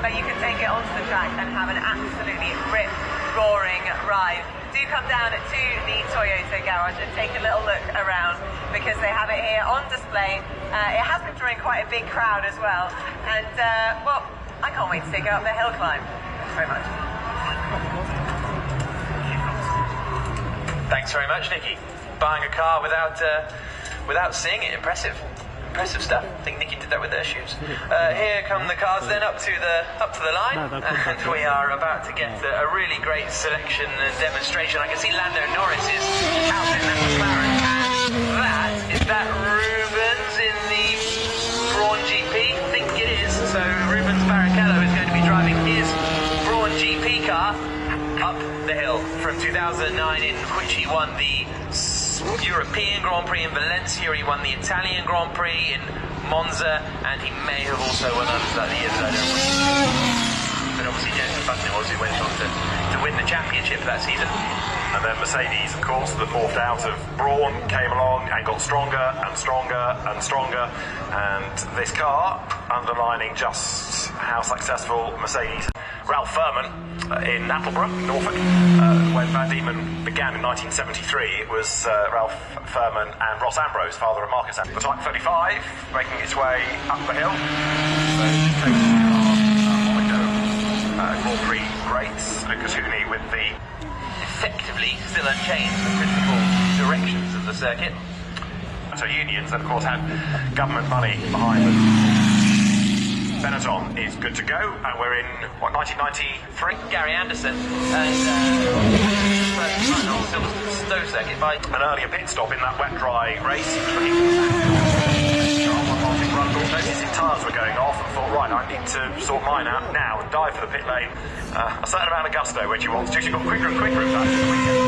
but you can take it onto the track and have an absolutely rip-roaring ride. Do come down to the Toyota garage and take a little look around, because they have it here on display. It has been drawing quite a big crowd as well, and well, I can't wait to take it up the hill climb. Thanks very much. Thanks very much, Nikki. Buying a car without seeing it, impressive stuff. I think Nikki did that with their shoes. Here come the cars then up to the line, and we are about to get a really great selection and demonstration. I can see Lando Norris is out in that McLaren, and that Rubens in the Brawn GP? I think it is. So Rubens Barrichello is going to be driving his Brawn GP car up the hill from 2009, in which he won the European Grand Prix in Valencia, he won the Italian Grand Prix in Monza, and he may have also won others like the years that I don't know. But obviously Jensen Button was who went on to win the championship that season. And then Mercedes, of course, that morphed out of Brawn, came along and got stronger and stronger and stronger. And this car, underlining just how successful Mercedes. Ralph Furman in Attleborough, Norfolk. When Van Diemen began in 1973, it was Ralph Furman and Ross Ambrose, father of Marcus Ambrose. The Type 35 making its way up the hill. So Monaco Grand Prix greats. Lucas Hooney with the effectively still unchanged the principal directions of the circuit. So unions, and of course, had government money behind them. Benetton is good to go, and we're in, what, 1993? Gary Anderson, and Stowe circuit by an earlier pit stop in that wet-dry race. Noticed his tyres were going off and thought, right, I need to sort mine out now and dive for the pit lane. A certain amount of gusto when she wants to. She got quicker and quicker, in fact, as the weekend.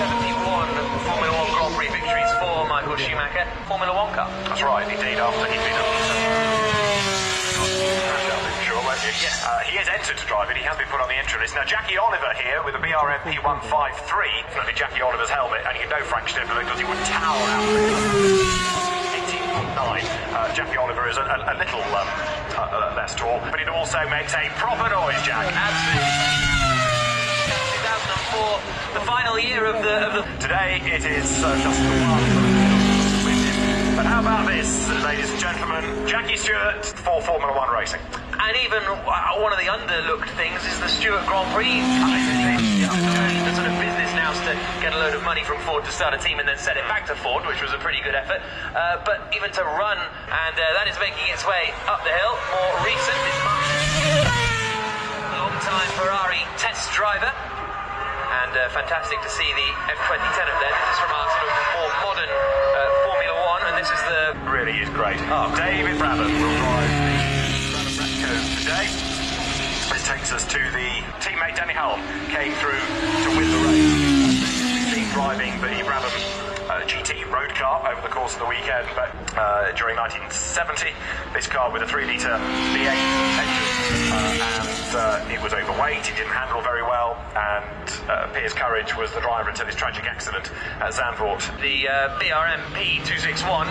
71 Formula 1 Grand Prix victories for Michael Schumacher, Formula 1 car. That's right, indeed, after he'd been he is entered to drive it. He has been put on the entry list. Now, Jackie Oliver here with a BRM P153. Definitely Jackie Oliver's helmet, and you know Frank Schnippler because he would tower out of it. 18.9. Jackie Oliver is a little less tall, but it also makes a proper noise, Jack. Absolutely. 2004, the final year of the... Today it is just the one. But how about this, ladies and gentlemen? Jackie Stewart for Formula 1 racing. And even one of the underlooked things is the Stewart Grand Prix. The sort of business now to get a load of money from Ford to start a team and then send it back to Ford, which was a pretty good effort. But even to run, and that is making its way up the hill. More recent, it's long-time Ferrari test driver. And fantastic to see the F2010 up there. This is from our sort of more modern Formula 1, and this is the... Really is great. David Brabham will drive the Brabham Ratco today. This takes us to the teammate Danny Hulme, came through to win the race. He's been driving the Brabham GT road car over the course of the weekend, but during 1970, this car with a 3-litre V8 engine, and it was overweight, it didn't handle very well, and Piers Courage was the driver until his tragic accident at Zandvoort. The BRM P261,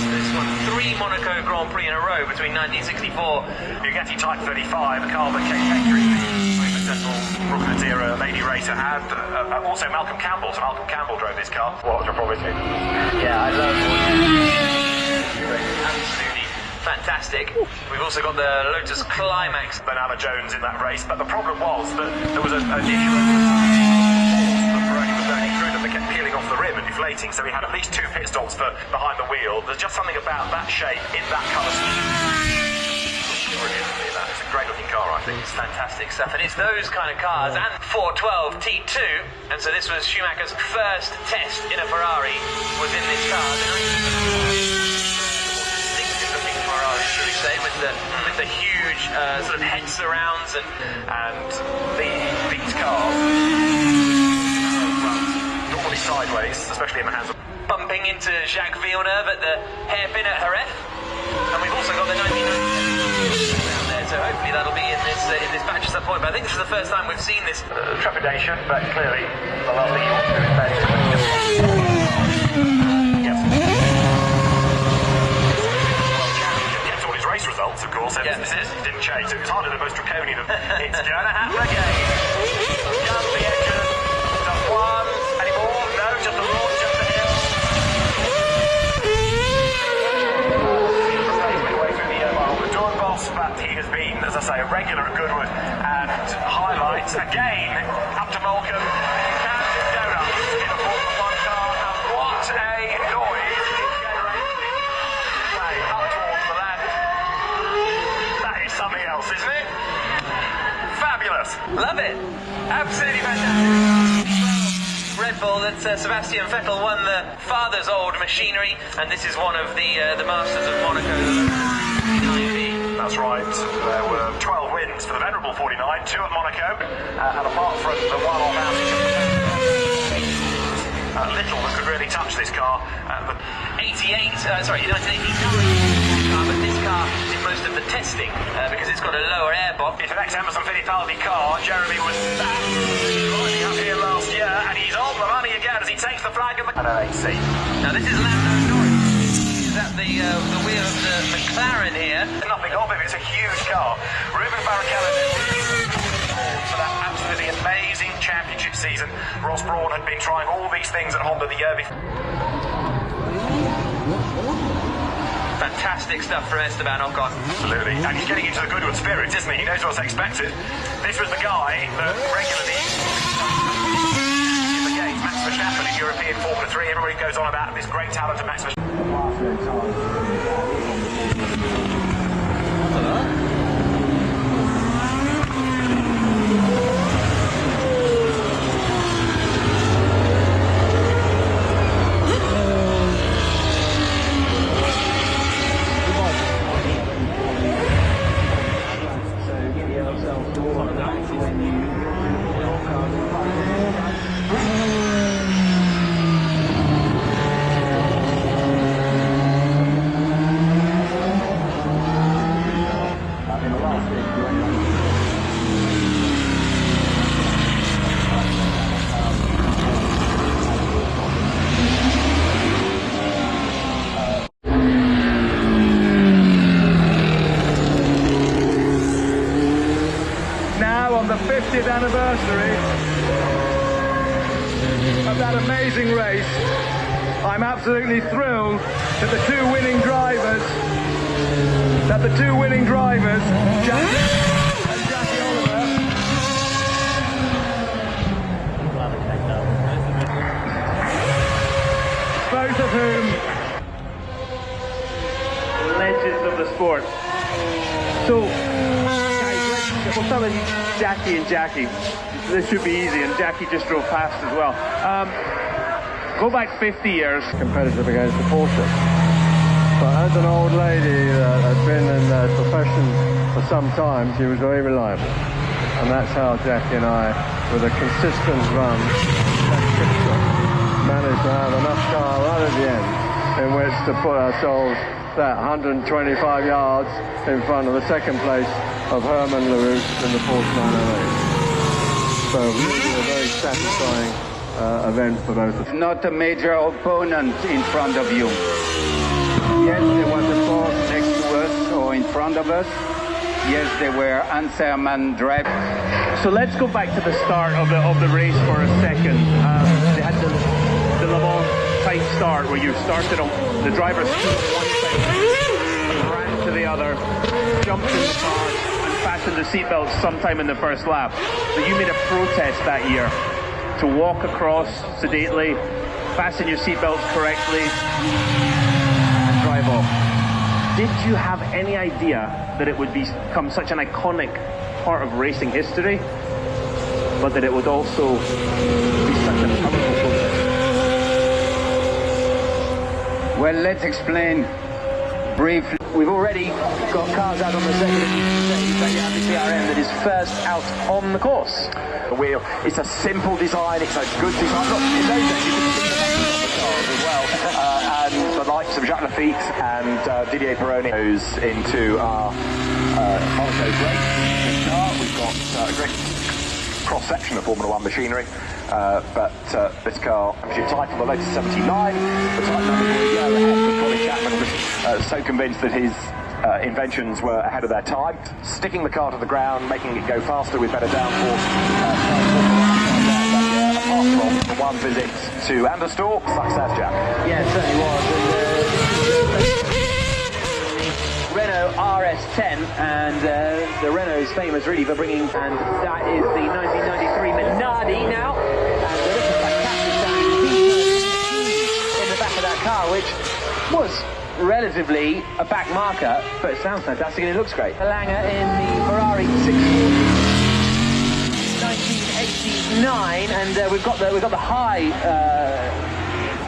this one, 3 Monaco Grand Prix in a row between 1964. Bugatti Type 35, a car that Kate Hectory, the successful Brooklyn's era lady racer, had. Also Malcolm Campbell, so Malcolm Campbell drove this car. What you're probably thinking. Yeah, I love it. Absolutely fantastic. We've also got the Lotus Climax. Benalla Jones in that race, but the problem was that there was an issue the Pirelli was burning through them. They kept peeling off the rim and deflating, so we had at least 2 pit stops for behind the wheel. There's just something about that shape in that colour scheme. It's a great looking car, I think. It's fantastic stuff, and it's those kind of cars, and 412 T2, and so this was Schumacher's first test in a Ferrari, was in this car. Distinctive looking Ferrari, should we say, with the huge sort of head surrounds, and these cars normally sideways, especially in the hands of bumping into Jacques Villeneuve at the hairpin at Jerez, and we've also got the 1990 so hopefully that'll be in this batch at some point. But I think this is the first time we've seen this trepidation. But clearly, the last thing you want to do is bend it. Yes. Paul said this is. He didn't chase. It was hardly the most draconian of it's gonna happen again. Jump the engine. Just one. Any more? No, just a launch up the hill. Midway through the Dawn Boss, but he has been, as I say, a regular at Goodwood. And highlights again up to Moulcombe. Captain Donuts in a Formula 1 car. And what a noise it generated up towards the land. That is something else, isn't it? Fabulous. Love it. Absolutely fantastic. Red Bull that Sebastian Vettel won the father's old machinery, and this is one of the Masters of Monaco. That's right. There were 12 wins for the venerable 49, 2 at Monaco, and apart from the one-off outage, little that could really touch this car. 1989 car, but this car did most of the testing because it's got a lower air box. It's an ex-Emerson Fittipaldi car. Jeremy was lining up here last year, and he's on the money again as he takes the flag and an AC. Now this is Lando Norris. Is that the wheel of the McLaren here? Nothing of him. It's a huge car. Ruben Barrichello for that absolutely amazing championship season. Ross Brawn had been trying all these things at Honda the year before. Fantastic stuff from Esteban Ocon. Absolutely. And he's getting into the Goodwood spirit, isn't he? He knows what's expected. This was the guy that regularly in the game, Max Verstappen in European Formula 3. Everybody goes on about this great talent of Max Verstappen. On the 50th anniversary of that amazing race, I'm absolutely thrilled that the two winning drivers, Jackie and Jackie Oliver, both of whom legends of the sport. So we'll start with Jackie and Jackie. This should be easy, and Jackie just drove past as well. Go back 50 years. Competitive against the Porsche. But as an old lady that had been in the profession for some time, she was very reliable. And that's how Jackie and I, with a consistent run, managed to have enough car right at the end in which to put ourselves that 125 yards in front of the second place of Herman LaRouche in the Porsche 908. So really a very satisfying event for both of us. Not a major opponent in front of you. Yes, there was a Porsche next to us or in front of us. Yes, there were Anserman driving. So let's go back to the start of the race for a second. They had the Le Mans tight start where you started on the driver stood on one side, ran to the other, jumped in the car, and fastened the seatbelt sometime in the first lap. So you made a protest that year to walk across sedately, fasten your seatbelts correctly, and drive off. Did you have any idea that it would become such an iconic part of racing history, but that it would also be such a powerful process? Well, let's explain briefly. We've already got cars out on the second stage, but you have the TRM that is first out on the course. The wheel, it's a simple design, it's a good design. Look, in those days you could see the names on the cars as well. And the likes of Jacques Lafitte and Didier Pironi goes into our Monaco race. We've got a great cross-section of Formula 1 machinery. But this car, title the Lotus 79, the type number will go ahead. But Colin Chapman was so convinced that his inventions were ahead of their time. Sticking the car to the ground, making it go faster with better downforce. Apart from the one visit to Anderstorp, success, Jack. Yeah, it certainly was. Renault RS10, and the Renault's famous really for bringing, and that is the 1993 Minardi now, and there is a fantastic sounding in the back of that car, which was relatively a back marker, but it sounds fantastic and it looks great. Langer in the Ferrari 640, 1989, and we've got the high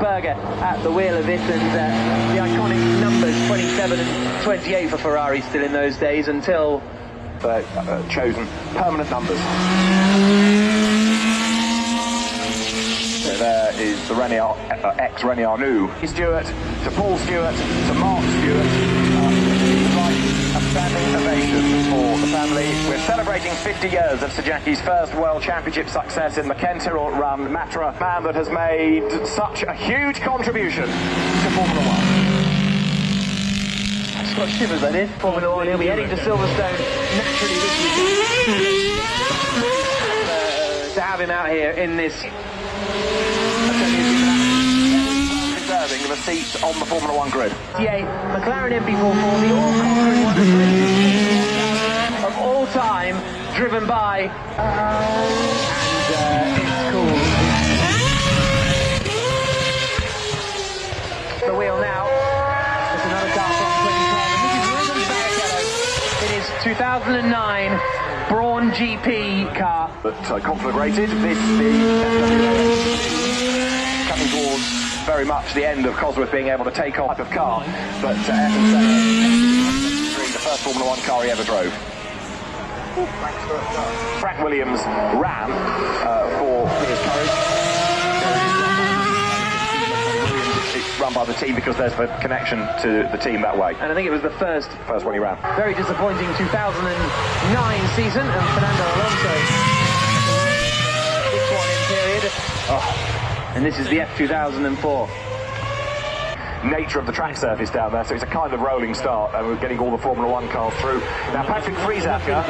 Berger at the wheel of it, and the iconic numbers 27 and 28 for Ferrari still in those days until chosen permanent numbers. So there is the ex-René Arnoux. Stewart, to Paul Stewart, to Mark Stewart. A standing ovation for the family. We're celebrating 50 years of Sir Jackie's first World Championship success in the Ken Tyrrell run Matra, man that has made such a huge contribution to Formula One. It's got shivers, that is. Formula One, he'll be heading to Silverstone naturally this weekend. To have him out here in this. Deserving of a seat on the Formula One grid. McLaren MP44, the all-conquering one of the greatest of all time, driven by, and it's cool. The wheel now. There's another car from 2012, and this is Ruben Barrichello in his 2009 Brawn GP car. But conflagrated, this coming towards very much the end of Cosworth being able to take off of car, but the first Formula One car he ever drove. Frank Williams ran for his courage. It's run by the team because there's the connection to the team that way. And I think it was the first one he ran. Very disappointing 2009 season, and Fernando Alonso. This one in period. And this is the F2004. Nature of the track surface down there, so it's a kind of rolling start, and we're getting all the Formula One cars through. Now, Patrick Friesacker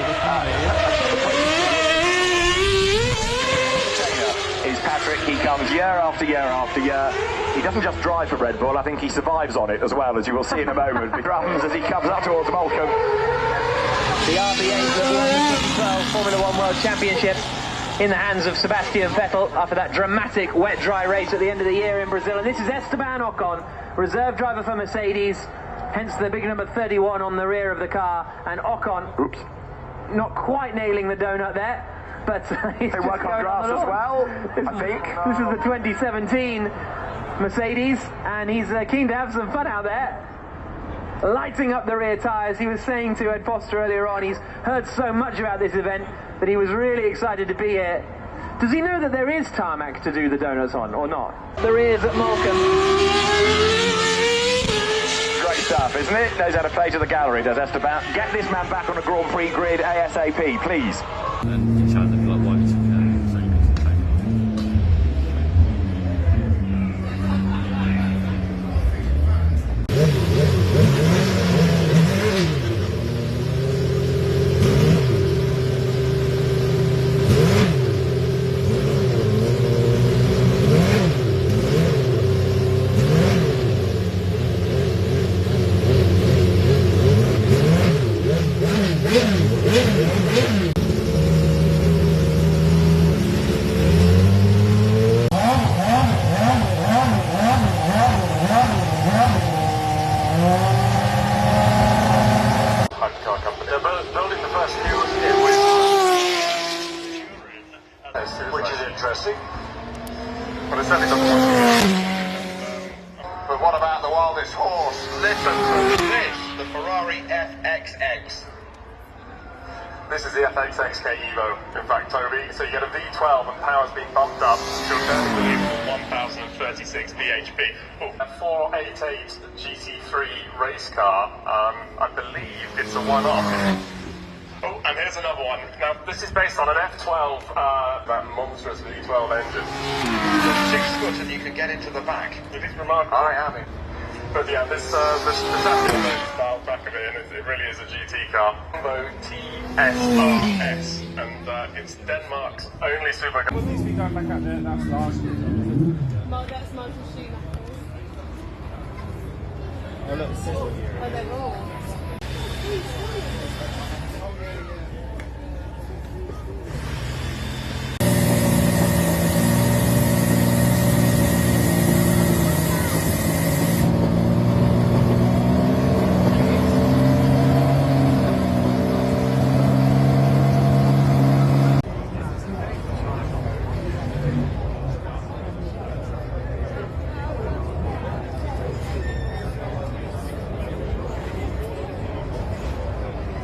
is Patrick. He comes year after year after year. He doesn't just drive for Red Bull, I think he survives on it as well, as you will see in a moment. He runs as he comes up towards Moulcom. The RB8 that won the 2012 Formula One World Championship in the hands of Sebastian Vettel after that dramatic wet-dry race at the end of the year in Brazil. And this is Esteban Ocon, reserve driver for Mercedes, hence the big number 31 on the rear of the car. And Ocon, not quite nailing the donut there, but he's they work on grass as well, I think. This is the 2017 Mercedes, and he's keen to have some fun out there. Lighting up the rear tyres. He was saying to Ed Foster earlier on, he's heard so much about this event that he was really excited to be here. Does he know that there is tarmac to do the donuts on, or not? The rears at Moulcom. Great stuff, isn't it? Knows how to play to the gallery, does Esteban. Get this man back on a Grand Prix grid ASAP, please. Which is interesting. But it certainly doesn't work. But what about the wildest horse? Listen to this, the Ferrari FXX. This is the FXXK Evo, in fact, Toby. So you get a V12 and power's been bumped up to a very believable 1036 bhp. A 488 GT3 race car, I believe it's a one-off. Oh, and here's another one. Now, this is based on an F12, that monstrous V12 engine. It's 6 foot and you can get into the back. It is remarkable. I am in. But yeah, this style back of it, and it really is a GT car. Volvo TSRS, and it's Denmark's only supercar. What needs to be going back out there? That's last year. That's Michael Schumacher. Oh look, it says it here. Oh, they're all.